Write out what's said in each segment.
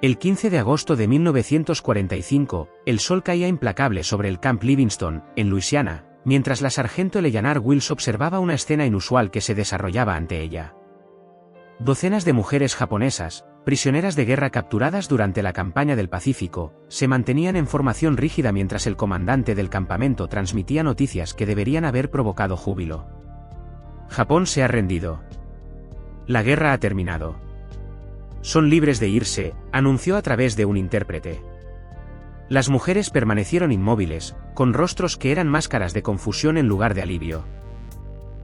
El 15 de agosto de 1945, el sol caía implacable sobre el Camp Livingston, en Luisiana, mientras la sargento Eleanor Wills observaba una escena inusual que se desarrollaba ante ella. Docenas de mujeres japonesas, prisioneras de guerra capturadas durante la campaña del Pacífico, se mantenían en formación rígida mientras el comandante del campamento transmitía noticias que deberían haber provocado júbilo. Japón se ha rendido. La guerra ha terminado. Son libres de irse, anunció a través de un intérprete. Las mujeres permanecieron inmóviles, con rostros que eran máscaras de confusión en lugar de alivio.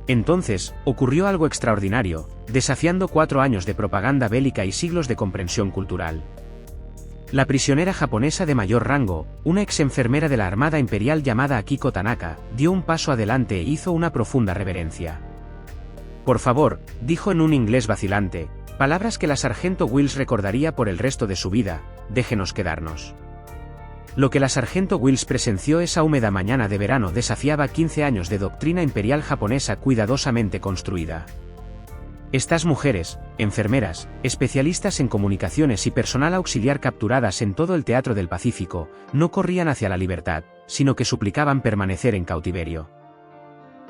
Entonces, ocurrió algo extraordinario, desafiando 4 años de propaganda bélica y siglos de comprensión cultural. La prisionera japonesa de mayor rango, una ex enfermera de la Armada Imperial llamada Akiko Tanaka, dio un paso adelante e hizo una profunda reverencia. Por favor, dijo en un inglés vacilante, palabras que la sargento Wills recordaría por el resto de su vida, déjenos quedarnos. Lo que la sargento Wills presenció esa húmeda mañana de verano desafiaba 15 años de doctrina imperial japonesa cuidadosamente construida. Estas mujeres, enfermeras, especialistas en comunicaciones y personal auxiliar capturadas en todo el teatro del Pacífico, no corrían hacia la libertad, sino que suplicaban permanecer en cautiverio.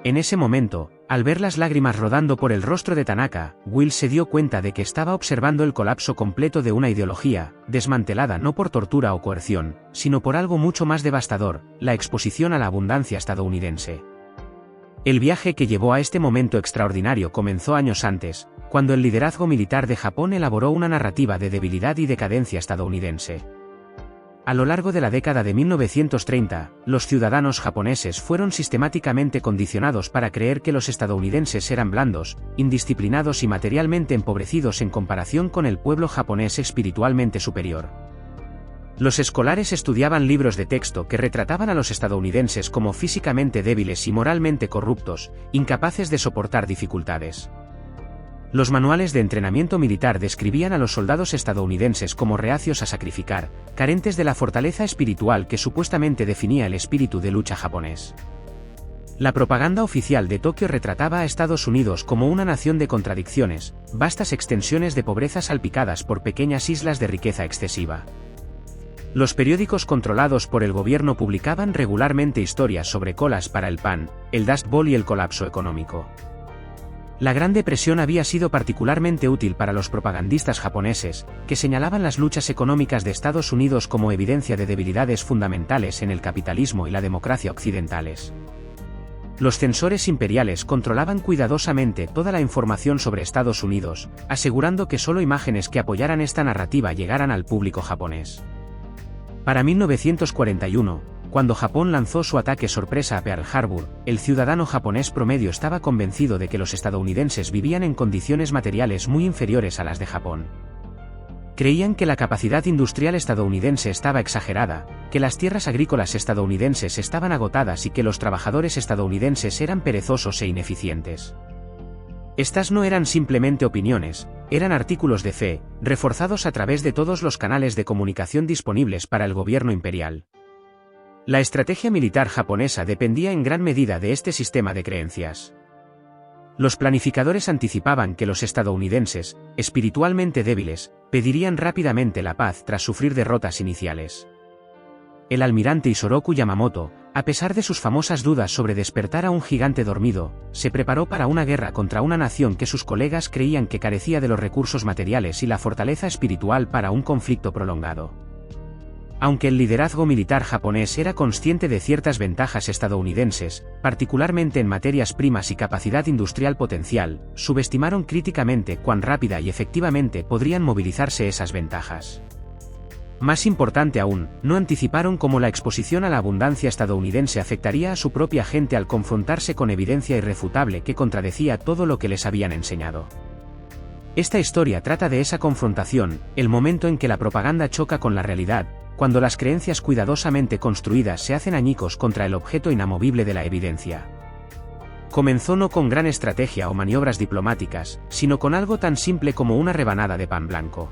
En ese momento, al ver las lágrimas rodando por el rostro de Tanaka, Wills se dio cuenta de que estaba observando el colapso completo de una ideología, desmantelada no por tortura o coerción, sino por algo mucho más devastador, la exposición a la abundancia estadounidense. El viaje que llevó a este momento extraordinario comenzó años antes, cuando el liderazgo militar de Japón elaboró una narrativa de debilidad y decadencia estadounidense. A lo largo de la década de 1930, los ciudadanos japoneses fueron sistemáticamente condicionados para creer que los estadounidenses eran blandos, indisciplinados y materialmente empobrecidos en comparación con el pueblo japonés espiritualmente superior. Los escolares estudiaban libros de texto que retrataban a los estadounidenses como físicamente débiles y moralmente corruptos, incapaces de soportar dificultades. Los manuales de entrenamiento militar describían a los soldados estadounidenses como reacios a sacrificar, carentes de la fortaleza espiritual que supuestamente definía el espíritu de lucha japonés. La propaganda oficial de Tokio retrataba a Estados Unidos como una nación de contradicciones, vastas extensiones de pobreza salpicadas por pequeñas islas de riqueza excesiva. Los periódicos controlados por el gobierno publicaban regularmente historias sobre colas para el pan, el Dust Bowl y el colapso económico. La Gran Depresión había sido particularmente útil para los propagandistas japoneses, que señalaban las luchas económicas de Estados Unidos como evidencia de debilidades fundamentales en el capitalismo y la democracia occidentales. Los censores imperiales controlaban cuidadosamente toda la información sobre Estados Unidos, asegurando que solo imágenes que apoyaran esta narrativa llegaran al público japonés. Para 1941, cuando Japón lanzó su ataque sorpresa a Pearl Harbor, el ciudadano japonés promedio estaba convencido de que los estadounidenses vivían en condiciones materiales muy inferiores a las de Japón. Creían que la capacidad industrial estadounidense estaba exagerada, que las tierras agrícolas estadounidenses estaban agotadas y que los trabajadores estadounidenses eran perezosos e ineficientes. Estas no eran simplemente opiniones, eran artículos de fe, reforzados a través de todos los canales de comunicación disponibles para el gobierno imperial. La estrategia militar japonesa dependía en gran medida de este sistema de creencias. Los planificadores anticipaban que los estadounidenses, espiritualmente débiles, pedirían rápidamente la paz tras sufrir derrotas iniciales. El almirante Isoroku Yamamoto, a pesar de sus famosas dudas sobre despertar a un gigante dormido, se preparó para una guerra contra una nación que sus colegas creían que carecía de los recursos materiales y la fortaleza espiritual para un conflicto prolongado. Aunque el liderazgo militar japonés era consciente de ciertas ventajas estadounidenses, particularmente en materias primas y capacidad industrial potencial, subestimaron críticamente cuán rápida y efectivamente podrían movilizarse esas ventajas. Más importante aún, no anticiparon cómo la exposición a la abundancia estadounidense afectaría a su propia gente al confrontarse con evidencia irrefutable que contradecía todo lo que les habían enseñado. Esta historia trata de esa confrontación, el momento en que la propaganda choca con la realidad, cuando las creencias cuidadosamente construidas se hacen añicos contra el objeto inamovible de la evidencia. Comenzó no con gran estrategia o maniobras diplomáticas, sino con algo tan simple como una rebanada de pan blanco.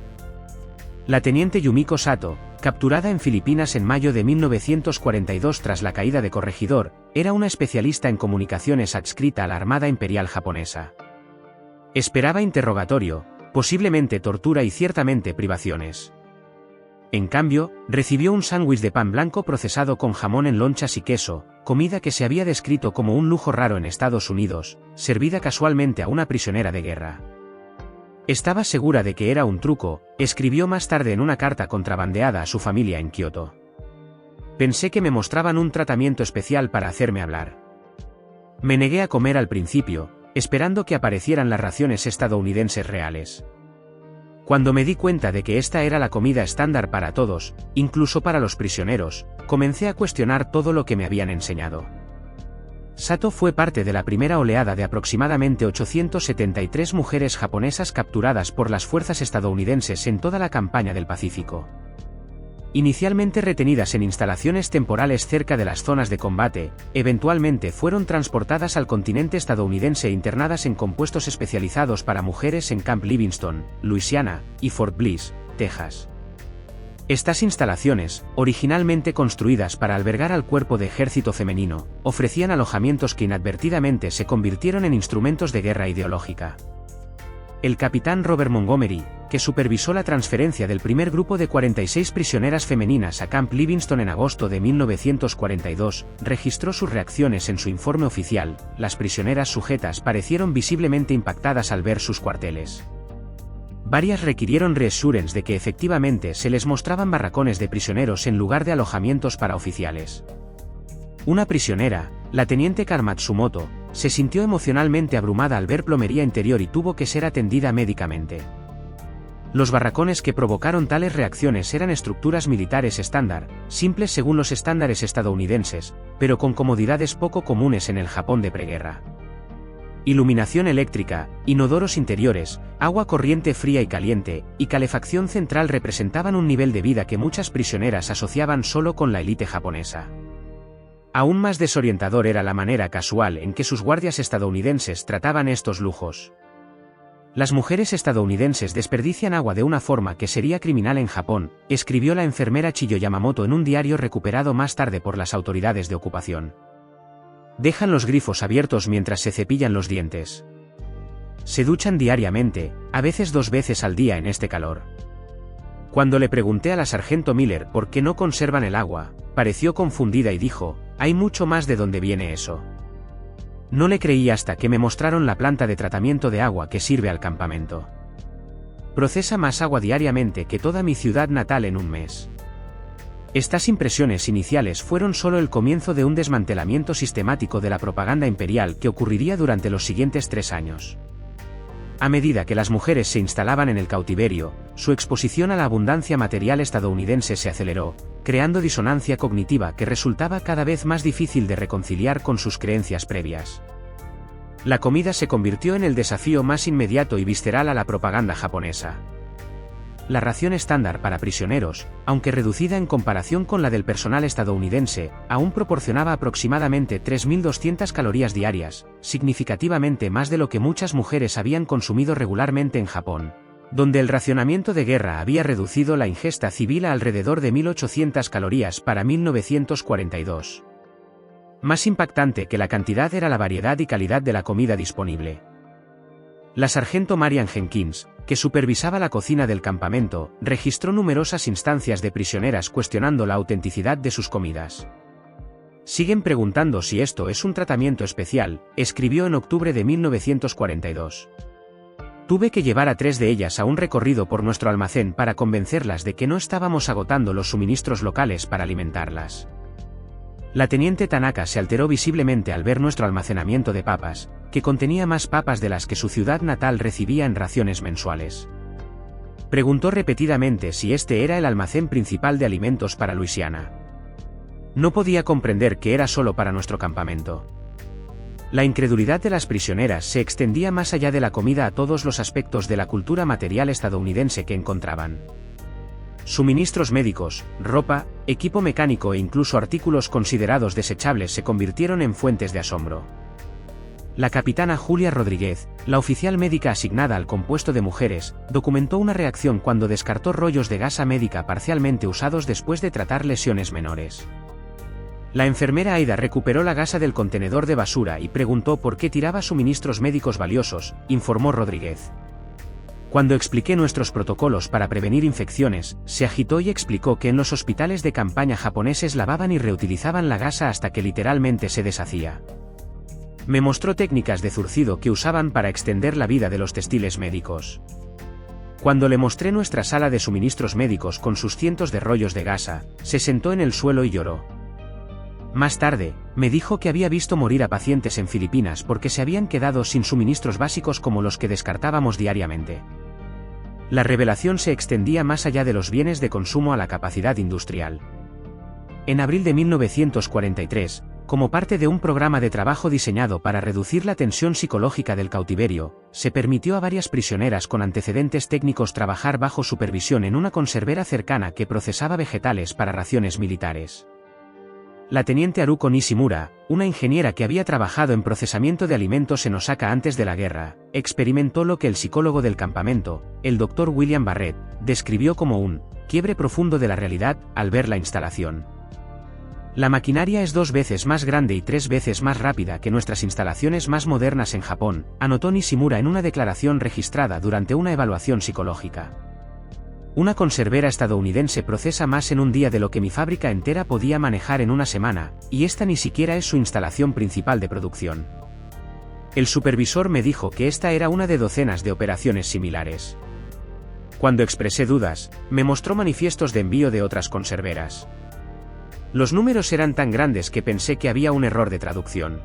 La teniente Yumiko Sato, capturada en Filipinas en mayo de 1942 tras la caída de Corregidor, era una especialista en comunicaciones adscrita a la Armada Imperial japonesa. Esperaba interrogatorio, posiblemente tortura y ciertamente privaciones. En cambio, recibió un sándwich de pan blanco procesado con jamón en lonchas y queso, comida que se había descrito como un lujo raro en Estados Unidos, servida casualmente a una prisionera de guerra. Estaba segura de que era un truco, escribió más tarde en una carta contrabandeada a su familia en Kioto. Pensé que me mostraban un tratamiento especial para hacerme hablar. Me negué a comer al principio, esperando que aparecieran las raciones estadounidenses reales. Cuando me di cuenta de que esta era la comida estándar para todos, incluso para los prisioneros, comencé a cuestionar todo lo que me habían enseñado. Sato fue parte de la primera oleada de aproximadamente 873 mujeres japonesas capturadas por las fuerzas estadounidenses en toda la campaña del Pacífico. Inicialmente retenidas en instalaciones temporales cerca de las zonas de combate, eventualmente fueron transportadas al continente estadounidense e internadas en compuestos especializados para mujeres en Camp Livingston, Luisiana, y Fort Bliss, Texas. Estas instalaciones, originalmente construidas para albergar al cuerpo de ejército femenino, ofrecían alojamientos que inadvertidamente se convirtieron en instrumentos de guerra ideológica. El capitán Robert Montgomery, que supervisó la transferencia del primer grupo de 46 prisioneras femeninas a Camp Livingston en agosto de 1942, registró sus reacciones en su informe oficial. Las prisioneras sujetas parecieron visiblemente impactadas al ver sus cuarteles. Varias requirieron reassurance de que efectivamente se les mostraban barracones de prisioneros en lugar de alojamientos para oficiales. Una prisionera, la teniente Matsumoto, se sintió emocionalmente abrumada al ver plomería interior y tuvo que ser atendida médicamente. Los barracones que provocaron tales reacciones eran estructuras militares estándar, simples según los estándares estadounidenses, pero con comodidades poco comunes en el Japón de preguerra. Iluminación eléctrica, inodoros interiores, agua corriente fría y caliente, y calefacción central representaban un nivel de vida que muchas prisioneras asociaban solo con la élite japonesa. Aún más desorientador era la manera casual en que sus guardias estadounidenses trataban estos lujos. Las mujeres estadounidenses desperdician agua de una forma que sería criminal en Japón, escribió la enfermera Chiyo Yamamoto en un diario recuperado más tarde por las autoridades de ocupación. Dejan los grifos abiertos mientras se cepillan los dientes. Se duchan diariamente, a veces 2 veces al día en este calor. Cuando le pregunté a la sargento Miller por qué no conservan el agua, pareció confundida y dijo, hay mucho más de dónde viene eso. No le creí hasta que me mostraron la planta de tratamiento de agua que sirve al campamento. Procesa más agua diariamente que toda mi ciudad natal en un mes. Estas impresiones iniciales fueron solo el comienzo de un desmantelamiento sistemático de la propaganda imperial que ocurriría durante los siguientes 3 años. A medida que las mujeres se instalaban en el cautiverio, su exposición a la abundancia material estadounidense se aceleró, creando disonancia cognitiva que resultaba cada vez más difícil de reconciliar con sus creencias previas. La comida se convirtió en el desafío más inmediato y visceral a la propaganda japonesa. La ración estándar para prisioneros, aunque reducida en comparación con la del personal estadounidense, aún proporcionaba aproximadamente 3.200 calorías diarias, significativamente más de lo que muchas mujeres habían consumido regularmente en Japón, donde el racionamiento de guerra había reducido la ingesta civil a alrededor de 1.800 calorías para 1942. Más impactante que la cantidad era la variedad y calidad de la comida disponible. La sargento Marian Jenkins, que supervisaba la cocina del campamento, registró numerosas instancias de prisioneras cuestionando la autenticidad de sus comidas. Siguen preguntando si esto es un tratamiento especial, escribió en octubre de 1942. Tuve que llevar a 3 de ellas a un recorrido por nuestro almacén para convencerlas de que no estábamos agotando los suministros locales para alimentarlas. La teniente Tanaka se alteró visiblemente al ver nuestro almacenamiento de papas, que contenía más papas de las que su ciudad natal recibía en raciones mensuales. Preguntó repetidamente si este era el almacén principal de alimentos para Luisiana. No podía comprender que era solo para nuestro campamento. La incredulidad de las prisioneras se extendía más allá de la comida a todos los aspectos de la cultura material estadounidense que encontraban. Suministros médicos, ropa, equipo mecánico e incluso artículos considerados desechables se convirtieron en fuentes de asombro. La capitana Julia Rodríguez, la oficial médica asignada al compuesto de mujeres, documentó una reacción cuando descartó rollos de gasa médica parcialmente usados después de tratar lesiones menores. La enfermera Aida recuperó la gasa del contenedor de basura y preguntó por qué tiraba suministros médicos valiosos, informó Rodríguez. Cuando expliqué nuestros protocolos para prevenir infecciones, se agitó y explicó que en los hospitales de campaña japoneses lavaban y reutilizaban la gasa hasta que literalmente se deshacía. Me mostró técnicas de zurcido que usaban para extender la vida de los textiles médicos. Cuando le mostré nuestra sala de suministros médicos con sus cientos de rollos de gasa, se sentó en el suelo y lloró. Más tarde, me dijo que había visto morir a pacientes en Filipinas porque se habían quedado sin suministros básicos como los que descartábamos diariamente. La revelación se extendía más allá de los bienes de consumo a la capacidad industrial. En abril de 1943, como parte de un programa de trabajo diseñado para reducir la tensión psicológica del cautiverio, se permitió a varias prisioneras con antecedentes técnicos trabajar bajo supervisión en una conservera cercana que procesaba vegetales para raciones militares. La teniente Haruko Nishimura, una ingeniera que había trabajado en procesamiento de alimentos en Osaka antes de la guerra, experimentó lo que el psicólogo del campamento, el Dr. William Barrett, describió como un quiebre profundo de la realidad al ver la instalación. La maquinaria es 2 veces más grande y 3 veces más rápida que nuestras instalaciones más modernas en Japón, anotó Nishimura en una declaración registrada durante una evaluación psicológica. Una conservera estadounidense procesa más en un día de lo que mi fábrica entera podía manejar en una semana, y esta ni siquiera es su instalación principal de producción. El supervisor me dijo que esta era una de docenas de operaciones similares. Cuando expresé dudas, me mostró manifiestos de envío de otras conserveras. Los números eran tan grandes que pensé que había un error de traducción.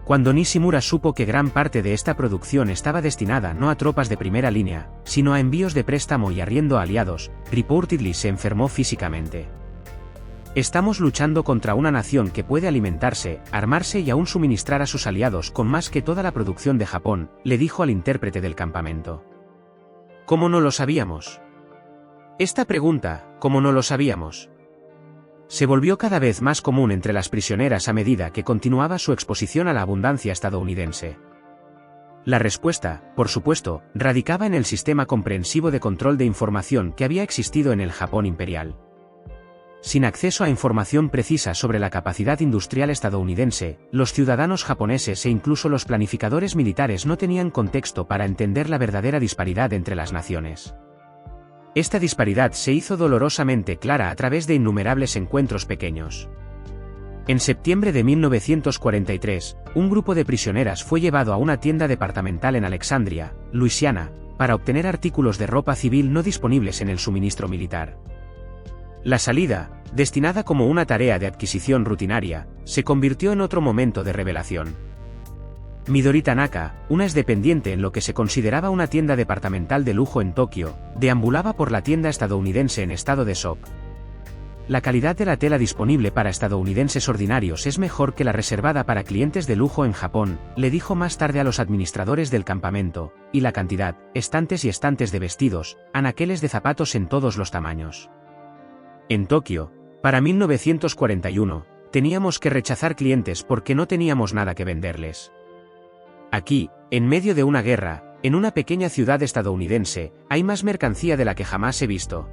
Cuando Nishimura supo que gran parte de esta producción estaba destinada no a tropas de primera línea, sino a envíos de préstamo y arriendo a aliados, reportedly se enfermó físicamente. Estamos luchando contra una nación que puede alimentarse, armarse y aún suministrar a sus aliados con más que toda la producción de Japón, le dijo al intérprete del campamento. ¿Cómo no lo sabíamos? Esta pregunta, ¿cómo no lo sabíamos?, se volvió cada vez más común entre las prisioneras a medida que continuaba su exposición a la abundancia estadounidense. La respuesta, por supuesto, radicaba en el sistema comprensivo de control de información que había existido en el Japón imperial. Sin acceso a información precisa sobre la capacidad industrial estadounidense, los ciudadanos japoneses e incluso los planificadores militares no tenían contexto para entender la verdadera disparidad entre las naciones. Esta disparidad se hizo dolorosamente clara a través de innumerables encuentros pequeños. En septiembre de 1943, un grupo de prisioneras fue llevado a una tienda departamental en Alexandria, Luisiana, para obtener artículos de ropa civil no disponibles en el suministro militar. La salida, destinada como una tarea de adquisición rutinaria, se convirtió en otro momento de revelación. Midori Tanaka, una exdependiente en lo que se consideraba una tienda departamental de lujo en Tokio, deambulaba por la tienda estadounidense en estado de shock. La calidad de la tela disponible para estadounidenses ordinarios es mejor que la reservada para clientes de lujo en Japón, le dijo más tarde a los administradores del campamento, y la cantidad, estantes y estantes de vestidos, anaqueles de zapatos en todos los tamaños. En Tokio, para 1941, teníamos que rechazar clientes porque no teníamos nada que venderles. Aquí, en medio de una guerra, en una pequeña ciudad estadounidense, hay más mercancía de la que jamás he visto.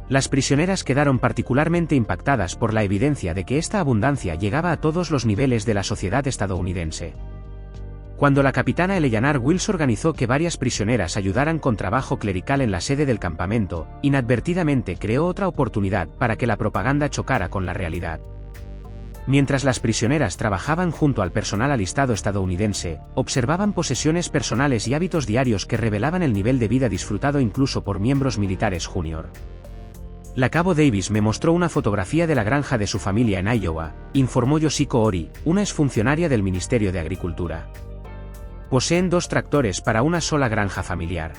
Las prisioneras quedaron particularmente impactadas por la evidencia de que esta abundancia llegaba a todos los niveles de la sociedad estadounidense. Cuando la capitana Eleanor Wills organizó que varias prisioneras ayudaran con trabajo clerical en la sede del campamento, inadvertidamente creó otra oportunidad para que la propaganda chocara con la realidad. Mientras las prisioneras trabajaban junto al personal alistado estadounidense, observaban posesiones personales y hábitos diarios que revelaban el nivel de vida disfrutado incluso por miembros militares junior. La cabo Davis me mostró una fotografía de la granja de su familia en Iowa, informó Yoshiko Ori, una exfuncionaria del Ministerio de Agricultura. Poseen 2 tractores para una sola granja familiar.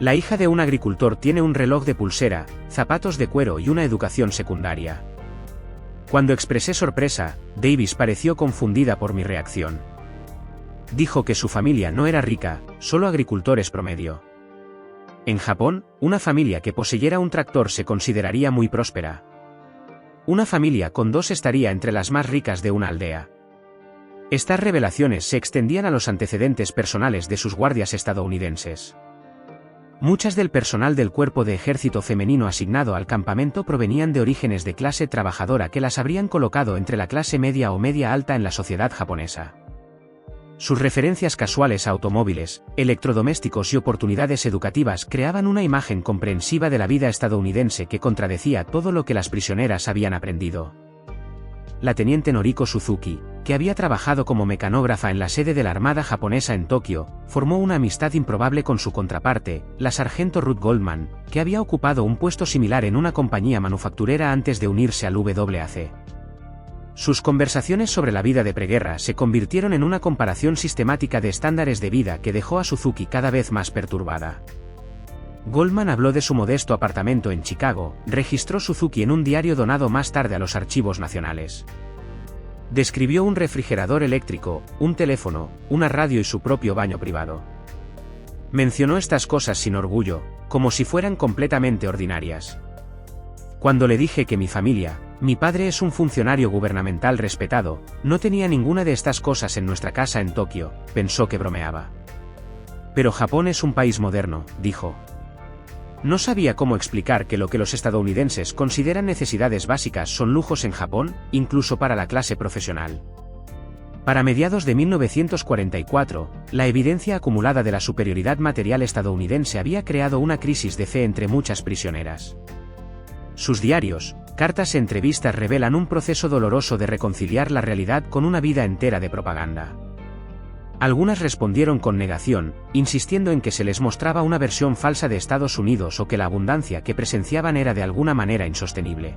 La hija de un agricultor tiene un reloj de pulsera, zapatos de cuero y una educación secundaria. Cuando expresé sorpresa, Davis pareció confundida por mi reacción. Dijo que su familia no era rica, solo agricultores promedio. En Japón, una familia que poseyera un tractor se consideraría muy próspera. Una familia con 2 estaría entre las más ricas de una aldea. Estas revelaciones se extendían a los antecedentes personales de sus guardias estadounidenses. Muchas del personal del cuerpo de ejército femenino asignado al campamento provenían de orígenes de clase trabajadora que las habrían colocado entre la clase media o media alta en la sociedad japonesa. Sus referencias casuales a automóviles, electrodomésticos y oportunidades educativas creaban una imagen comprensiva de la vida estadounidense que contradecía todo lo que las prisioneras habían aprendido. La teniente Noriko Suzuki, que había trabajado como mecanógrafa en la sede de la Armada japonesa en Tokio, formó una amistad improbable con su contraparte, la sargento Ruth Goldman, que había ocupado un puesto similar en una compañía manufacturera antes de unirse al WAC. Sus conversaciones sobre la vida de preguerra se convirtieron en una comparación sistemática de estándares de vida que dejó a Suzuki cada vez más perturbada. Goldman habló de su modesto apartamento en Chicago, registró Suzuki en un diario donado más tarde a los archivos nacionales. Describió un refrigerador eléctrico, un teléfono, una radio y su propio baño privado. Mencionó estas cosas sin orgullo, como si fueran completamente ordinarias. Cuando le dije que mi familia, mi padre es un funcionario gubernamental respetado, no tenía ninguna de estas cosas en nuestra casa en Tokio, pensó que bromeaba. Pero Japón es un país moderno, dijo. No sabía cómo explicar que lo que los estadounidenses consideran necesidades básicas son lujos en Japón, incluso para la clase profesional. Para mediados de 1944, la evidencia acumulada de la superioridad material estadounidense había creado una crisis de fe entre muchas prisioneras. Sus diarios, cartas e entrevistas revelan un proceso doloroso de reconciliar la realidad con una vida entera de propaganda. Algunas respondieron con negación, insistiendo en que se les mostraba una versión falsa de Estados Unidos o que la abundancia que presenciaban era de alguna manera insostenible.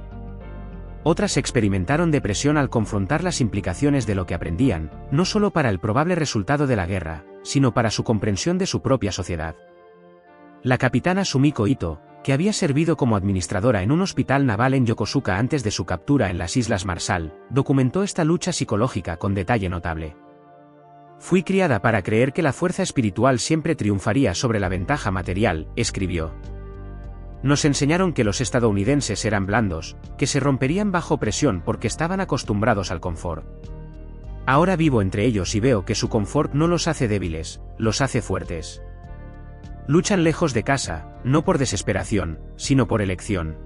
Otras experimentaron depresión al confrontar las implicaciones de lo que aprendían, no solo para el probable resultado de la guerra, sino para su comprensión de su propia sociedad. La capitana Sumiko Ito, que había servido como administradora en un hospital naval en Yokosuka antes de su captura en las Islas Marshall, documentó esta lucha psicológica con detalle notable. Fui criada para creer que la fuerza espiritual siempre triunfaría sobre la ventaja material, escribió. Nos enseñaron que los estadounidenses eran blandos, que se romperían bajo presión porque estaban acostumbrados al confort. Ahora vivo entre ellos y veo que su confort no los hace débiles, los hace fuertes. Luchan lejos de casa, no por desesperación, sino por elección.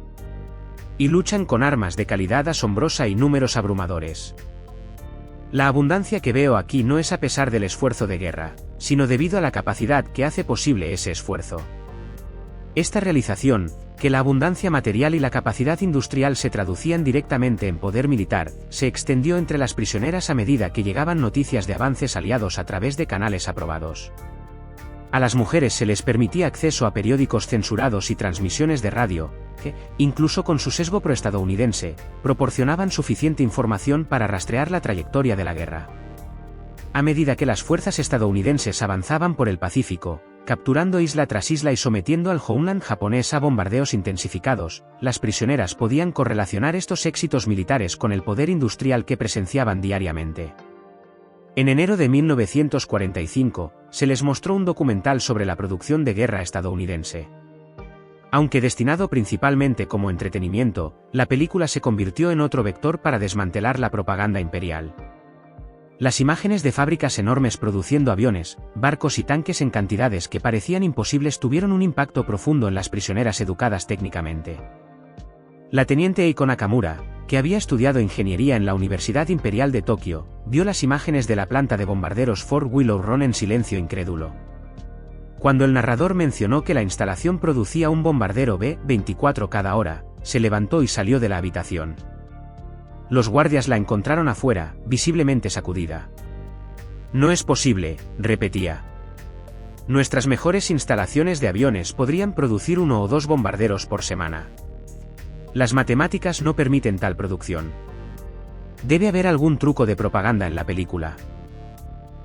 Y luchan con armas de calidad asombrosa y números abrumadores. La abundancia que veo aquí no es a pesar del esfuerzo de guerra, sino debido a la capacidad que hace posible ese esfuerzo. Esta realización, que la abundancia material y la capacidad industrial se traducían directamente en poder militar, se extendió entre las prisioneras a medida que llegaban noticias de avances aliados a través de canales aprobados. A las mujeres se les permitía acceso a periódicos censurados y transmisiones de radio, que, incluso con su sesgo proestadounidense, proporcionaban suficiente información para rastrear la trayectoria de la guerra. A medida que las fuerzas estadounidenses avanzaban por el Pacífico, capturando isla tras isla y sometiendo al Homeland japonés a bombardeos intensificados, las prisioneras podían correlacionar estos éxitos militares con el poder industrial que presenciaban diariamente. En enero de 1945, se les mostró un documental sobre la producción de guerra estadounidense. Aunque destinado principalmente como entretenimiento, la película se convirtió en otro vector para desmantelar la propaganda imperial. Las imágenes de fábricas enormes produciendo aviones, barcos y tanques en cantidades que parecían imposibles tuvieron un impacto profundo en las prisioneras educadas técnicamente. La teniente Eiko Nakamura, que había estudiado ingeniería en la Universidad Imperial de Tokio, vio las imágenes de la planta de bombarderos Fort Willow Run en silencio incrédulo. Cuando el narrador mencionó que la instalación producía un bombardero B-24 cada hora, se levantó y salió de la habitación. Los guardias la encontraron afuera, visiblemente sacudida. No es posible, repetía. Nuestras mejores instalaciones de aviones podrían producir 1 o 2 bombarderos por semana. Las matemáticas no permiten tal producción. Debe haber algún truco de propaganda en la película.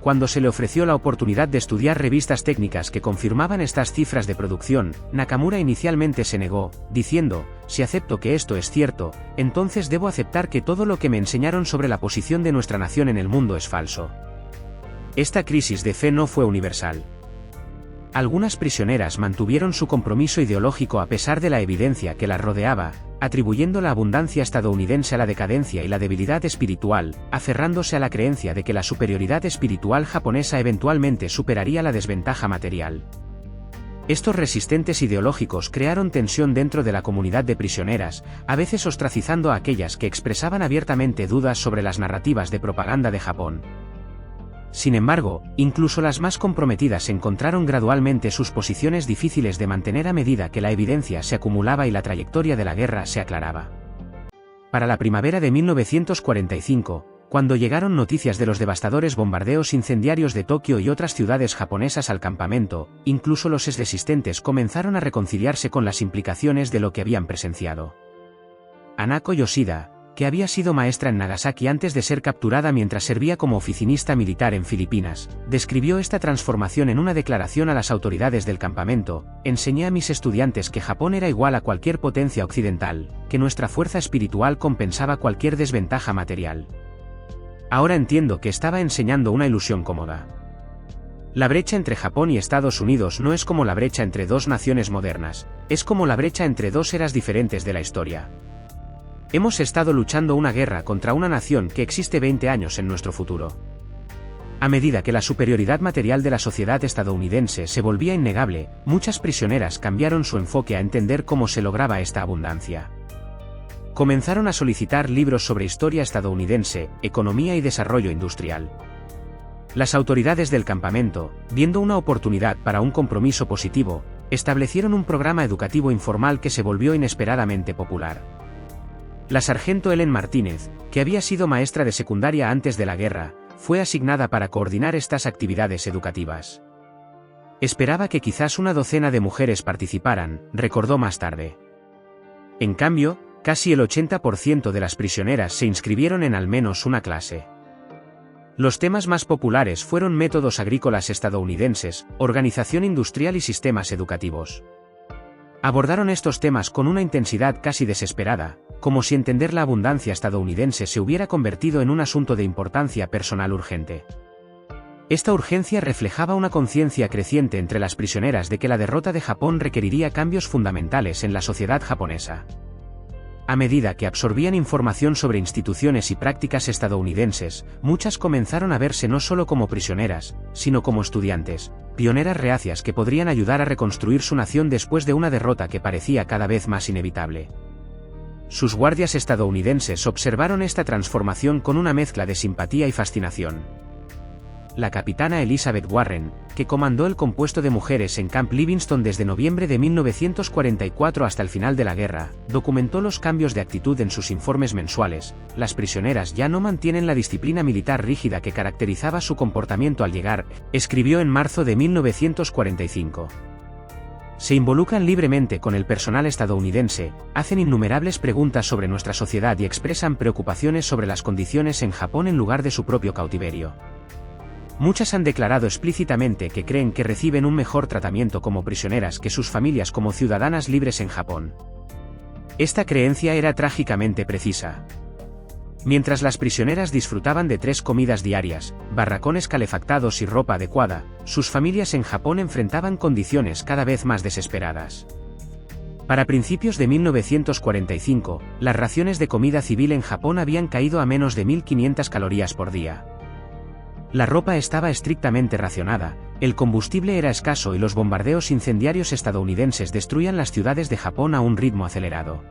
Cuando se le ofreció la oportunidad de estudiar revistas técnicas que confirmaban estas cifras de producción, Nakamura inicialmente se negó, diciendo, si acepto que esto es cierto, entonces debo aceptar que todo lo que me enseñaron sobre la posición de nuestra nación en el mundo es falso. Esta crisis de fe no fue universal. Algunas prisioneras mantuvieron su compromiso ideológico a pesar de la evidencia que las rodeaba, atribuyendo la abundancia estadounidense a la decadencia y la debilidad espiritual, aferrándose a la creencia de que la superioridad espiritual japonesa eventualmente superaría la desventaja material. Estos resistentes ideológicos crearon tensión dentro de la comunidad de prisioneras, a veces ostracizando a aquellas que expresaban abiertamente dudas sobre las narrativas de propaganda de Japón. Sin embargo, incluso las más comprometidas encontraron gradualmente sus posiciones difíciles de mantener a medida que la evidencia se acumulaba y la trayectoria de la guerra se aclaraba. Para la primavera de 1945, cuando llegaron noticias de los devastadores bombardeos incendiarios de Tokio y otras ciudades japonesas al campamento, incluso los exresistentes comenzaron a reconciliarse con las implicaciones de lo que habían presenciado. Hanako Yoshida, que había sido maestra en Nagasaki antes de ser capturada mientras servía como oficinista militar en Filipinas, describió esta transformación en una declaración a las autoridades del campamento: enseñé a mis estudiantes que Japón era igual a cualquier potencia occidental, que nuestra fuerza espiritual compensaba cualquier desventaja material. Ahora entiendo que estaba enseñando una ilusión cómoda. La brecha entre Japón y Estados Unidos no es como la brecha entre dos naciones modernas, es como la brecha entre dos eras diferentes de la historia. Hemos estado luchando una guerra contra una nación que existe 20 años en nuestro futuro. A medida que la superioridad material de la sociedad estadounidense se volvía innegable, muchas prisioneras cambiaron su enfoque a entender cómo se lograba esta abundancia. Comenzaron a solicitar libros sobre historia estadounidense, economía y desarrollo industrial. Las autoridades del campamento, viendo una oportunidad para un compromiso positivo, establecieron un programa educativo informal que se volvió inesperadamente popular. La sargento Ellen Martínez, que había sido maestra de secundaria antes de la guerra, fue asignada para coordinar estas actividades educativas. Esperaba que quizás una docena de mujeres participaran, recordó más tarde. En cambio, casi el 80% de las prisioneras se inscribieron en al menos una clase. Los temas más populares fueron métodos agrícolas estadounidenses, organización industrial y sistemas educativos. Abordaron estos temas con una intensidad casi desesperada, como si entender la abundancia estadounidense se hubiera convertido en un asunto de importancia personal urgente. Esta urgencia reflejaba una conciencia creciente entre las prisioneras de que la derrota de Japón requeriría cambios fundamentales en la sociedad japonesa. A medida que absorbían información sobre instituciones y prácticas estadounidenses, muchas comenzaron a verse no solo como prisioneras, sino como estudiantes, pioneras reacias que podrían ayudar a reconstruir su nación después de una derrota que parecía cada vez más inevitable. Sus guardias estadounidenses observaron esta transformación con una mezcla de simpatía y fascinación. La capitana Elizabeth Warren, que comandó el compuesto de mujeres en Camp Livingston desde noviembre de 1944 hasta el final de la guerra, documentó los cambios de actitud en sus informes mensuales. Las prisioneras ya no mantienen la disciplina militar rígida que caracterizaba su comportamiento al llegar, escribió en marzo de 1945. Se involucran libremente con el personal estadounidense, hacen innumerables preguntas sobre nuestra sociedad y expresan preocupaciones sobre las condiciones en Japón en lugar de su propio cautiverio. Muchas han declarado explícitamente que creen que reciben un mejor tratamiento como prisioneras que sus familias como ciudadanas libres en Japón. Esta creencia era trágicamente precisa. Mientras las prisioneras disfrutaban de 3 comidas diarias, barracones calefactados y ropa adecuada, sus familias en Japón enfrentaban condiciones cada vez más desesperadas. Para principios de 1945, las raciones de comida civil en Japón habían caído a menos de 1.500 calorías por día. La ropa estaba estrictamente racionada, el combustible era escaso y los bombardeos incendiarios estadounidenses destruían las ciudades de Japón a un ritmo acelerado.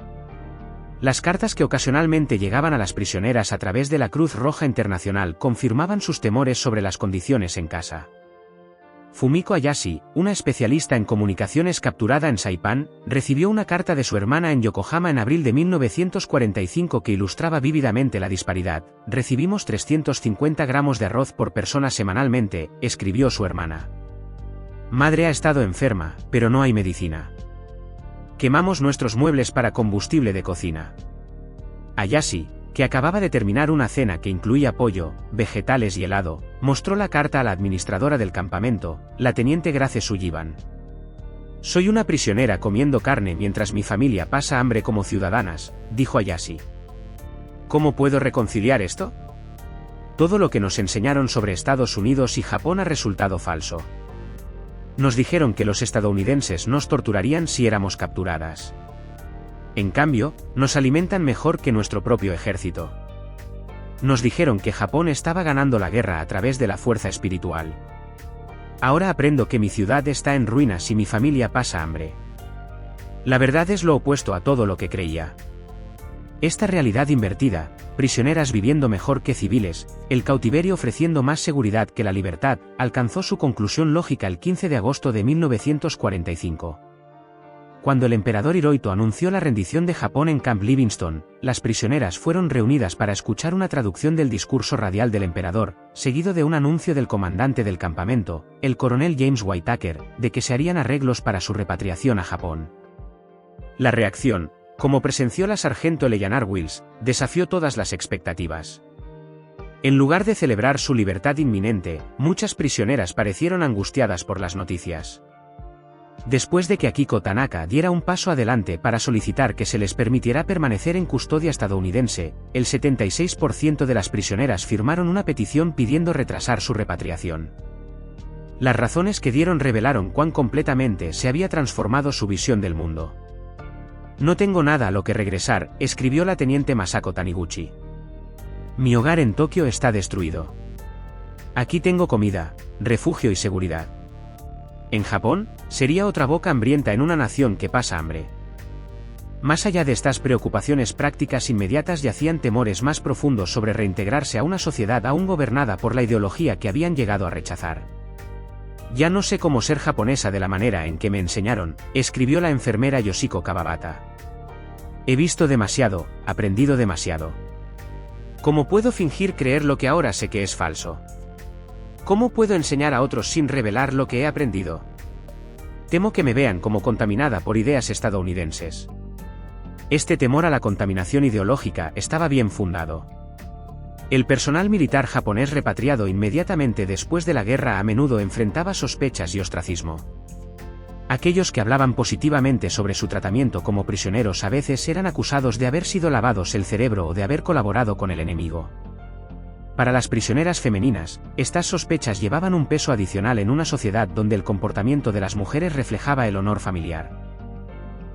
Las cartas que ocasionalmente llegaban a las prisioneras a través de la Cruz Roja Internacional confirmaban sus temores sobre las condiciones en casa. Fumiko Hayashi, una especialista en comunicaciones capturada en Saipan, recibió una carta de su hermana en Yokohama en abril de 1945 que ilustraba vívidamente la disparidad. Recibimos 350 gramos de arroz por persona semanalmente, escribió su hermana. Madre ha estado enferma, pero no hay medicina. Quemamos nuestros muebles para combustible de cocina. Hayashi, que acababa de terminar una cena que incluía pollo, vegetales y helado, mostró la carta a la administradora del campamento, la teniente Grace Sullivan. Soy una prisionera comiendo carne mientras mi familia pasa hambre como ciudadanas, dijo Hayashi. ¿Cómo puedo reconciliar esto? Todo lo que nos enseñaron sobre Estados Unidos y Japón ha resultado falso. Nos dijeron que los estadounidenses nos torturarían si éramos capturadas. En cambio, nos alimentan mejor que nuestro propio ejército. Nos dijeron que Japón estaba ganando la guerra a través de la fuerza espiritual. Ahora aprendo que mi ciudad está en ruinas y mi familia pasa hambre. La verdad es lo opuesto a todo lo que creía. Esta realidad invertida, prisioneras viviendo mejor que civiles, el cautiverio ofreciendo más seguridad que la libertad, alcanzó su conclusión lógica el 15 de agosto de 1945. Cuando el emperador Hirohito anunció la rendición de Japón en Camp Livingston, las prisioneras fueron reunidas para escuchar una traducción del discurso radial del emperador, seguido de un anuncio del comandante del campamento, el coronel James Whitaker, de que se harían arreglos para su repatriación a Japón. La reacción, como presenció la sargento Eleanor Wills, desafió todas las expectativas. En lugar de celebrar su libertad inminente, muchas prisioneras parecieron angustiadas por las noticias. Después de que Akiko Tanaka diera un paso adelante para solicitar que se les permitiera permanecer en custodia estadounidense, el 76% de las prisioneras firmaron una petición pidiendo retrasar su repatriación. Las razones que dieron revelaron cuán completamente se había transformado su visión del mundo. No tengo nada a lo que regresar, escribió la teniente Masako Taniguchi. Mi hogar en Tokio está destruido. Aquí tengo comida, refugio y seguridad. En Japón, sería otra boca hambrienta en una nación que pasa hambre. Más allá de estas preocupaciones prácticas inmediatas yacían temores más profundos sobre reintegrarse a una sociedad aún gobernada por la ideología que habían llegado a rechazar. Ya no sé cómo ser japonesa de la manera en que me enseñaron, escribió la enfermera Yoshiko Kawabata. He visto demasiado, aprendido demasiado. ¿Cómo puedo fingir creer lo que ahora sé que es falso? ¿Cómo puedo enseñar a otros sin revelar lo que he aprendido? Temo que me vean como contaminada por ideas estadounidenses. Este temor a la contaminación ideológica estaba bien fundado. El personal militar japonés repatriado inmediatamente después de la guerra a menudo enfrentaba sospechas y ostracismo. Aquellos que hablaban positivamente sobre su tratamiento como prisioneros a veces eran acusados de haber sido lavados el cerebro o de haber colaborado con el enemigo. Para las prisioneras femeninas, estas sospechas llevaban un peso adicional en una sociedad donde el comportamiento de las mujeres reflejaba el honor familiar.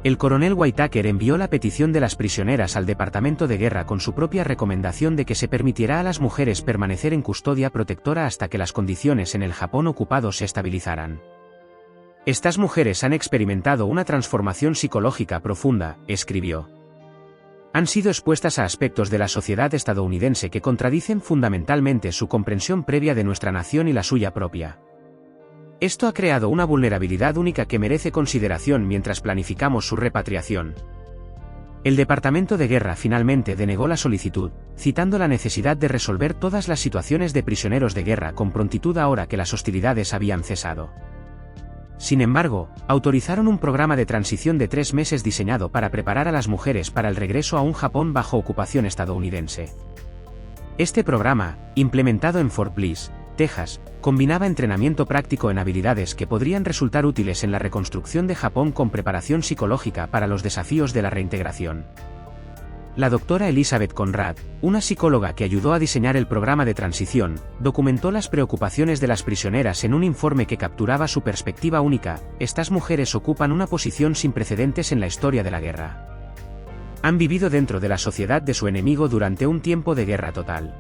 El coronel Whitaker envió la petición de las prisioneras al Departamento de Guerra con su propia recomendación de que se permitiera a las mujeres permanecer en custodia protectora hasta que las condiciones en el Japón ocupado se estabilizaran. Estas mujeres han experimentado una transformación psicológica profunda, escribió. Han sido expuestas a aspectos de la sociedad estadounidense que contradicen fundamentalmente su comprensión previa de nuestra nación y la suya propia. Esto ha creado una vulnerabilidad única que merece consideración mientras planificamos su repatriación. El Departamento de Guerra finalmente denegó la solicitud, citando la necesidad de resolver todas las situaciones de prisioneros de guerra con prontitud ahora que las hostilidades habían cesado. Sin embargo, autorizaron un programa de transición de 3 meses diseñado para preparar a las mujeres para el regreso a un Japón bajo ocupación estadounidense. Este programa, implementado en Fort Bliss, Texas, combinaba entrenamiento práctico en habilidades que podrían resultar útiles en la reconstrucción de Japón con preparación psicológica para los desafíos de la reintegración. La doctora Elizabeth Conrad, una psicóloga que ayudó a diseñar el programa de transición, documentó las preocupaciones de las prisioneras en un informe que capturaba su perspectiva única. Estas mujeres ocupan una posición sin precedentes en la historia de la guerra. Han vivido dentro de la sociedad de su enemigo durante un tiempo de guerra total.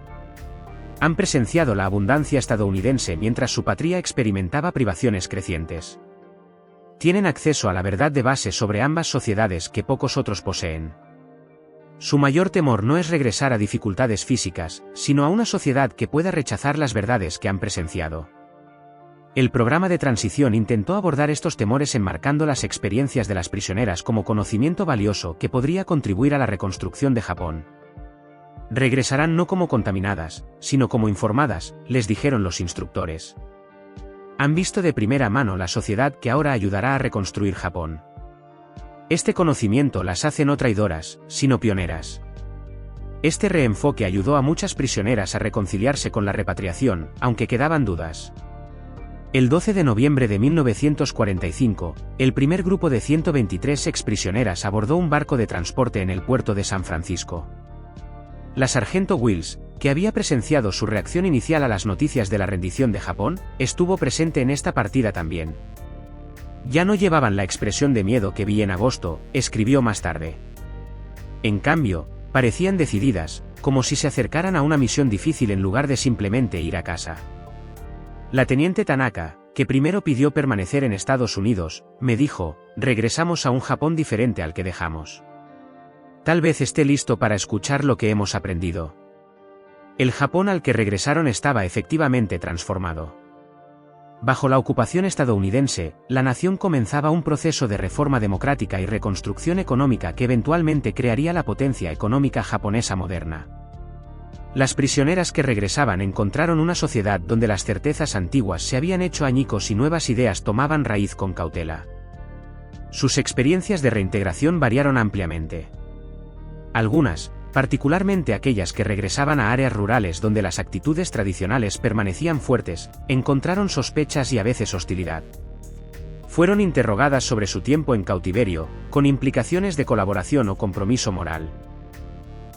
Han presenciado la abundancia estadounidense mientras su patria experimentaba privaciones crecientes. Tienen acceso a la verdad de base sobre ambas sociedades que pocos otros poseen. Su mayor temor no es regresar a dificultades físicas, sino a una sociedad que pueda rechazar las verdades que han presenciado. El programa de transición intentó abordar estos temores enmarcando las experiencias de las prisioneras como conocimiento valioso que podría contribuir a la reconstrucción de Japón. Regresarán no como contaminadas, sino como informadas, les dijeron los instructores. Han visto de primera mano la sociedad que ahora ayudará a reconstruir Japón. Este conocimiento las hace no traidoras, sino pioneras. Este reenfoque ayudó a muchas prisioneras a reconciliarse con la repatriación, aunque quedaban dudas. El 12 de noviembre de 1945, el primer grupo de 123 exprisioneras abordó un barco de transporte en el puerto de San Francisco. La sargento Wills, que había presenciado su reacción inicial a las noticias de la rendición de Japón, estuvo presente en esta partida también. Ya no llevaban la expresión de miedo que vi en agosto, escribió más tarde. En cambio, parecían decididas, como si se acercaran a una misión difícil en lugar de simplemente ir a casa. La teniente Tanaka, que primero pidió permanecer en Estados Unidos, me dijo, regresamos a un Japón diferente al que dejamos. Tal vez esté listo para escuchar lo que hemos aprendido. El Japón al que regresaron estaba efectivamente transformado. Bajo la ocupación estadounidense, la nación comenzaba un proceso de reforma democrática y reconstrucción económica que eventualmente crearía la potencia económica japonesa moderna. Las prisioneras que regresaban encontraron una sociedad donde las certezas antiguas se habían hecho añicos y nuevas ideas tomaban raíz con cautela. Sus experiencias de reintegración variaron ampliamente. Algunas, particularmente aquellas que regresaban a áreas rurales donde las actitudes tradicionales permanecían fuertes, encontraron sospechas y a veces hostilidad. Fueron interrogadas sobre su tiempo en cautiverio, con implicaciones de colaboración o compromiso moral.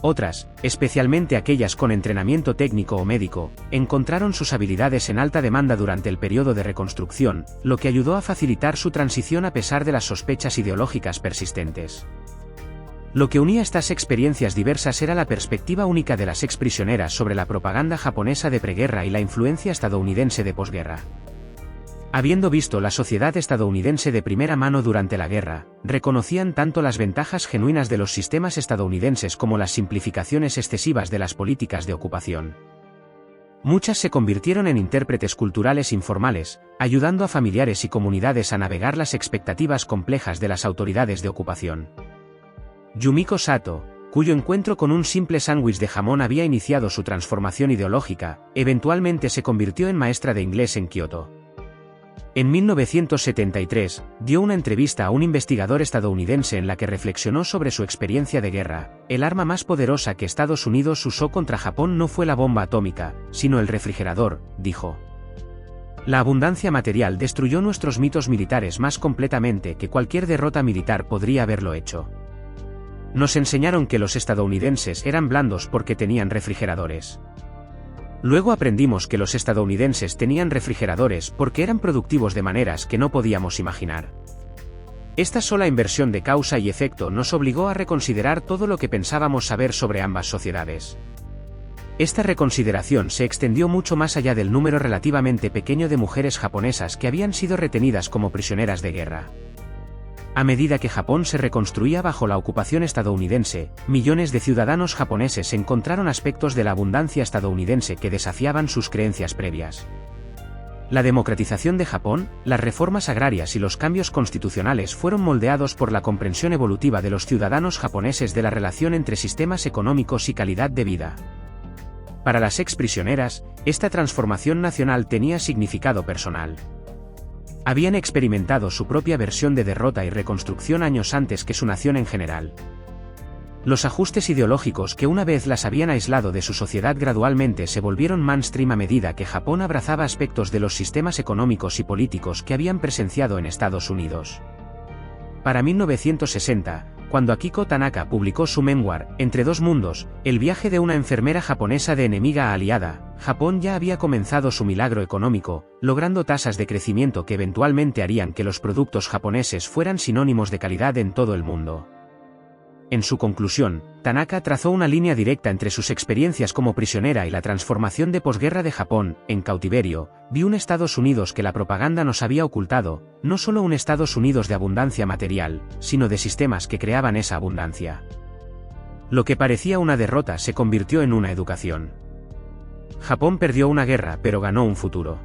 Otras, especialmente aquellas con entrenamiento técnico o médico, encontraron sus habilidades en alta demanda durante el periodo de reconstrucción, lo que ayudó a facilitar su transición a pesar de las sospechas ideológicas persistentes. Lo que unía estas experiencias diversas era la perspectiva única de las exprisioneras sobre la propaganda japonesa de preguerra y la influencia estadounidense de posguerra. Habiendo visto la sociedad estadounidense de primera mano durante la guerra, reconocían tanto las ventajas genuinas de los sistemas estadounidenses como las simplificaciones excesivas de las políticas de ocupación. Muchas se convirtieron en intérpretes culturales informales, ayudando a familiares y comunidades a navegar las expectativas complejas de las autoridades de ocupación. Yumiko Sato, cuyo encuentro con un simple sándwich de jamón había iniciado su transformación ideológica, eventualmente se convirtió en maestra de inglés en Kioto. En 1973, dio una entrevista a un investigador estadounidense en la que reflexionó sobre su experiencia de guerra. El arma más poderosa que Estados Unidos usó contra Japón no fue la bomba atómica, sino el refrigerador, dijo. La abundancia material destruyó nuestros mitos militares más completamente que cualquier derrota militar podría haberlo hecho. Nos enseñaron que los estadounidenses eran blandos porque tenían refrigeradores. Luego aprendimos que los estadounidenses tenían refrigeradores porque eran productivos de maneras que no podíamos imaginar. Esta sola inversión de causa y efecto nos obligó a reconsiderar todo lo que pensábamos saber sobre ambas sociedades. Esta reconsideración se extendió mucho más allá del número relativamente pequeño de mujeres japonesas que habían sido retenidas como prisioneras de guerra. A medida que Japón se reconstruía bajo la ocupación estadounidense, millones de ciudadanos japoneses encontraron aspectos de la abundancia estadounidense que desafiaban sus creencias previas. La democratización de Japón, las reformas agrarias y los cambios constitucionales fueron moldeados por la comprensión evolutiva de los ciudadanos japoneses de la relación entre sistemas económicos y calidad de vida. Para las exprisioneras, esta transformación nacional tenía significado personal. Habían experimentado su propia versión de derrota y reconstrucción años antes que su nación en general. Los ajustes ideológicos que una vez las habían aislado de su sociedad gradualmente se volvieron mainstream a medida que Japón abrazaba aspectos de los sistemas económicos y políticos que habían presenciado en Estados Unidos. Para 1960, cuando Akiko Tanaka publicó su memoir, Entre dos mundos, el viaje de una enfermera japonesa de enemiga a aliada, Japón ya había comenzado su milagro económico, logrando tasas de crecimiento que eventualmente harían que los productos japoneses fueran sinónimos de calidad en todo el mundo. En su conclusión, Tanaka trazó una línea directa entre sus experiencias como prisionera y la transformación de posguerra de Japón. En cautiverio, vio un Estados Unidos que la propaganda nos había ocultado, no solo un Estados Unidos de abundancia material, sino de sistemas que creaban esa abundancia. Lo que parecía una derrota se convirtió en una educación. Japón perdió una guerra pero ganó un futuro.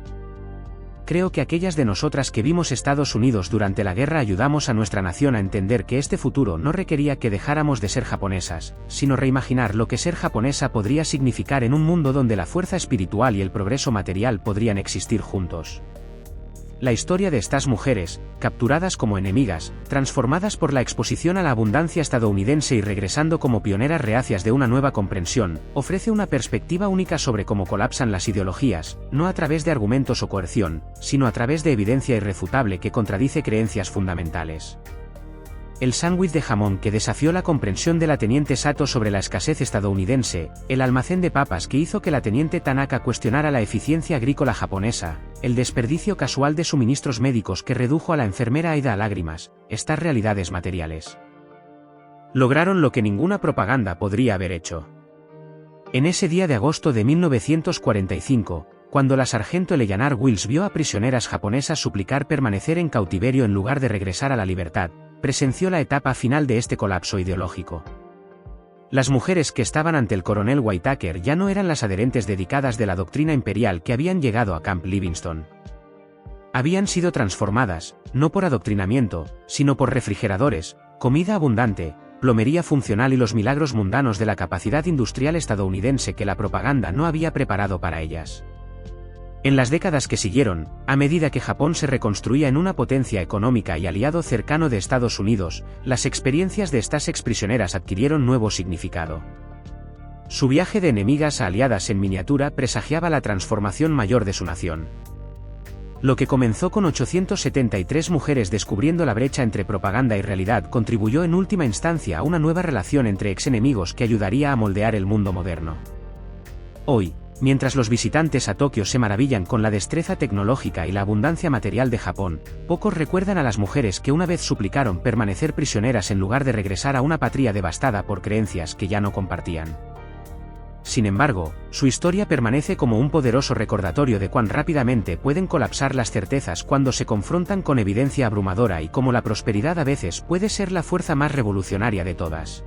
Creo que aquellas de nosotras que vimos Estados Unidos durante la guerra ayudamos a nuestra nación a entender que este futuro no requería que dejáramos de ser japonesas, sino reimaginar lo que ser japonesa podría significar en un mundo donde la fuerza espiritual y el progreso material podrían existir juntos. La historia de estas mujeres, capturadas como enemigas, transformadas por la exposición a la abundancia estadounidense y regresando como pioneras reacias de una nueva comprensión, ofrece una perspectiva única sobre cómo colapsan las ideologías, no a través de argumentos o coerción, sino a través de evidencia irrefutable que contradice creencias fundamentales. El sándwich de jamón que desafió la comprensión de la teniente Sato sobre la escasez estadounidense, el almacén de papas que hizo que la teniente Tanaka cuestionara la eficiencia agrícola japonesa, el desperdicio casual de suministros médicos que redujo a la enfermera Aida a lágrimas, estas realidades materiales lograron lo que ninguna propaganda podría haber hecho. En ese día de agosto de 1945, cuando la sargento Eleanor Wills vio a prisioneras japonesas suplicar permanecer en cautiverio en lugar de regresar a la libertad, presenció la etapa final de este colapso ideológico. Las mujeres que estaban ante el coronel Whitaker ya no eran las adherentes dedicadas de la doctrina imperial que habían llegado a Camp Livingston. Habían sido transformadas, no por adoctrinamiento, sino por refrigeradores, comida abundante, plomería funcional y los milagros mundanos de la capacidad industrial estadounidense que la propaganda no había preparado para ellas. En las décadas que siguieron, a medida que Japón se reconstruía en una potencia económica y aliado cercano de Estados Unidos, las experiencias de estas exprisioneras adquirieron nuevo significado. Su viaje de enemigas a aliadas en miniatura presagiaba la transformación mayor de su nación. Lo que comenzó con 873 mujeres descubriendo la brecha entre propaganda y realidad contribuyó en última instancia a una nueva relación entre ex-enemigos que ayudaría a moldear el mundo moderno. Hoy, mientras los visitantes a Tokio se maravillan con la destreza tecnológica y la abundancia material de Japón, pocos recuerdan a las mujeres que una vez suplicaron permanecer prisioneras en lugar de regresar a una patria devastada por creencias que ya no compartían. Sin embargo, su historia permanece como un poderoso recordatorio de cuán rápidamente pueden colapsar las certezas cuando se confrontan con evidencia abrumadora y cómo la prosperidad a veces puede ser la fuerza más revolucionaria de todas.